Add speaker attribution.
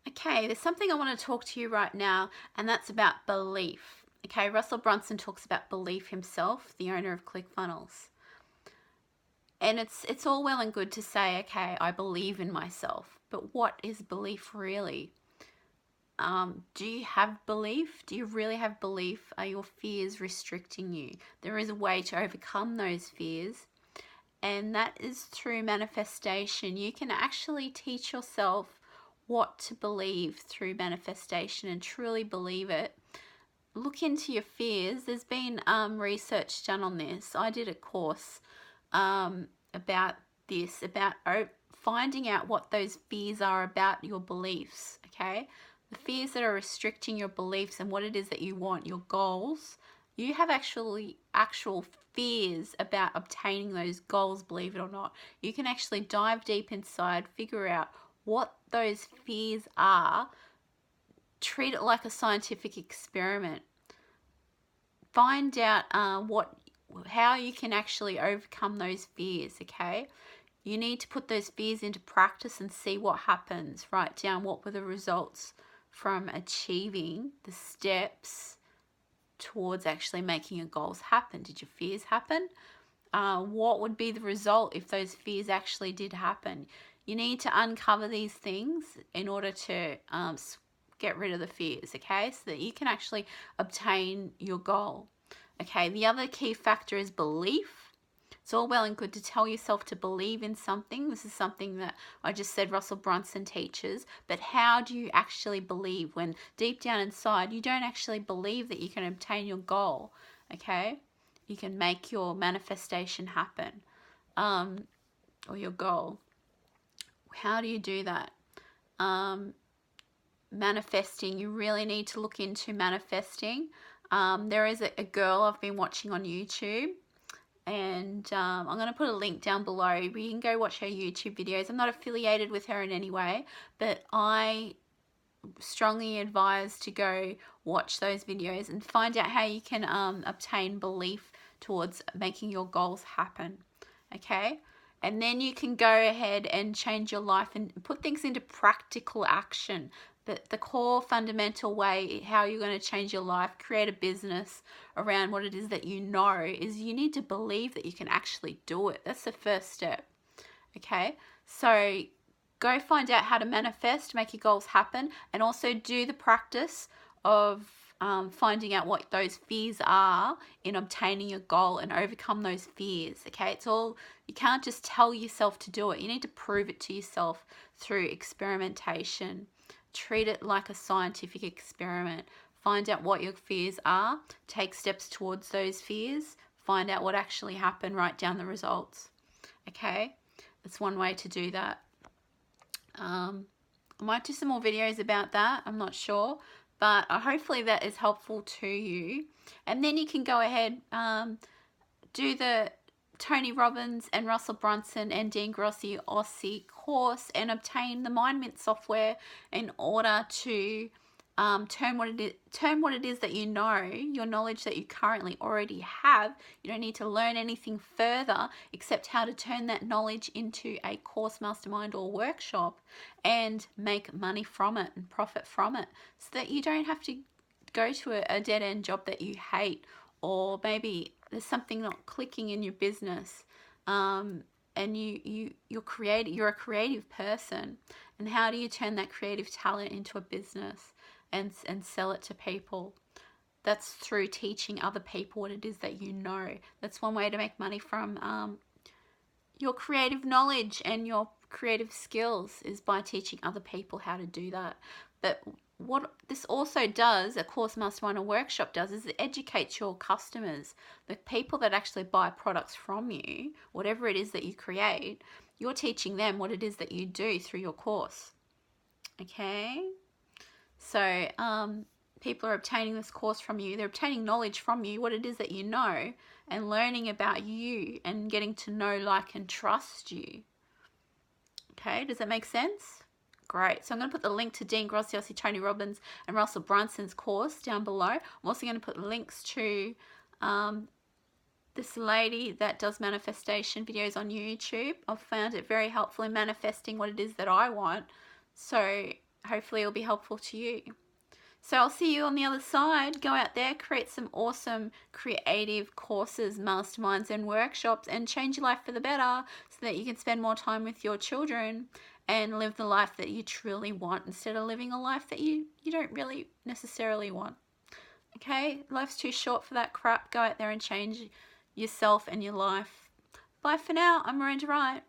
Speaker 1: Okay, there's something I want to talk to you right now, and that's about belief. Okay, Russell Brunson talks about belief himself, the owner of ClickFunnels. And it's all well and good to say, okay, I believe in myself, but what is belief really? Do you have belief? Do you really have belief? Are your fears restricting you? There is a way to overcome those fears, and that is through manifestation. You can actually teach yourself what to believe through manifestation and truly believe it. Look into your fears. There's been research done on this. I did a course about this, about finding out what those fears are about your beliefs, okay? The fears that are restricting your beliefs and what it is that you want, your goals. You have actual fears about obtaining those goals, believe it or not. You can actually dive deep inside, figure out what those fears are, treat it like a scientific experiment. Find out how you can actually overcome those fears, okay? You need to put those fears into practice and see what happens. Write down what were the results from achieving the steps towards actually making your goals happen. Did your fears happen? What would be the result if those fears actually did happen? You need to uncover these things in order to get rid of the fears, okay? So that you can actually obtain your goal. Okay, the other key factor is belief. It's all well and good to tell yourself to believe in something. This is something that I just said Russell Brunson teaches. But how do you actually believe when deep down inside you don't actually believe that you can obtain your goal? Okay, you can make your manifestation happen, or your goal. How do you do that? Manifesting, you really need to look into manifesting. There is a girl I've been watching on YouTube, and I'm going to put a link down below. You can go watch her YouTube videos. I'm not affiliated with her in any way, but I strongly advise to go watch those videos and find out how you can obtain belief towards making your goals happen, okay? And then you can go ahead and change your life and put things into practical action. But the core fundamental way how you're going to change your life, create a business around what it is that you know, is you need to believe that you can actually do it. That's the first step, okay? So go find out how to manifest, make your goals happen, and also do the practice of finding out what those fears are in obtaining your goal and overcome those fears, okay? It's all, you can't just tell yourself to do it. You need to prove it to yourself through experimentation. Treat it like a scientific experiment. Find out what your fears are, take steps towards those fears, find out what actually happened, write down the results, okay? That's one way to do that. I might do some more videos about that, I'm not sure, but hopefully that is helpful to you. And then you can go ahead, do the Tony Robbins and Russell Brunson and Dean Graziosi course and obtain the MindMint software in order to turn what it is that you know, your knowledge that you currently already have. You don't need to learn anything further except how to turn that knowledge into a course, mastermind, or workshop and make money from it and profit from it, so that you don't have to go to a dead-end job that you hate, or maybe there's something not clicking in your business, and you're a creative person, and how do you turn that creative talent into a business and sell it to people? That's through teaching other people what it is that you know. That's one way to make money from your creative knowledge and your creative skills, is by teaching other people how to do that. But what this also does, a course, mastermind, or workshop does, is it educates your customers, the people that actually buy products from you, whatever it is that you create. You're teaching them what it is that you do through your course, okay? So people are obtaining this course from you. They're obtaining knowledge from you, what it is that you know, and learning about you and getting to know, like, and trust you. Okay, does that make sense? Great. So I'm going to put the link to Dean Graziosi, Tony Robbins, and Russell Brunson's course down below. I'm also going to put links to this lady that does manifestation videos on YouTube. I've found it very helpful in manifesting what it is that I want. So hopefully it'll be helpful to you. So I'll see you on the other side. Go out there, create some awesome creative courses, masterminds, and workshops, and change your life for the better so that you can spend more time with your children and live the life that you truly want instead of living a life that you don't really necessarily want. Okay? Life's too short for that crap. Go out there and change yourself and your life. Bye for now. I'm Miranda Wright.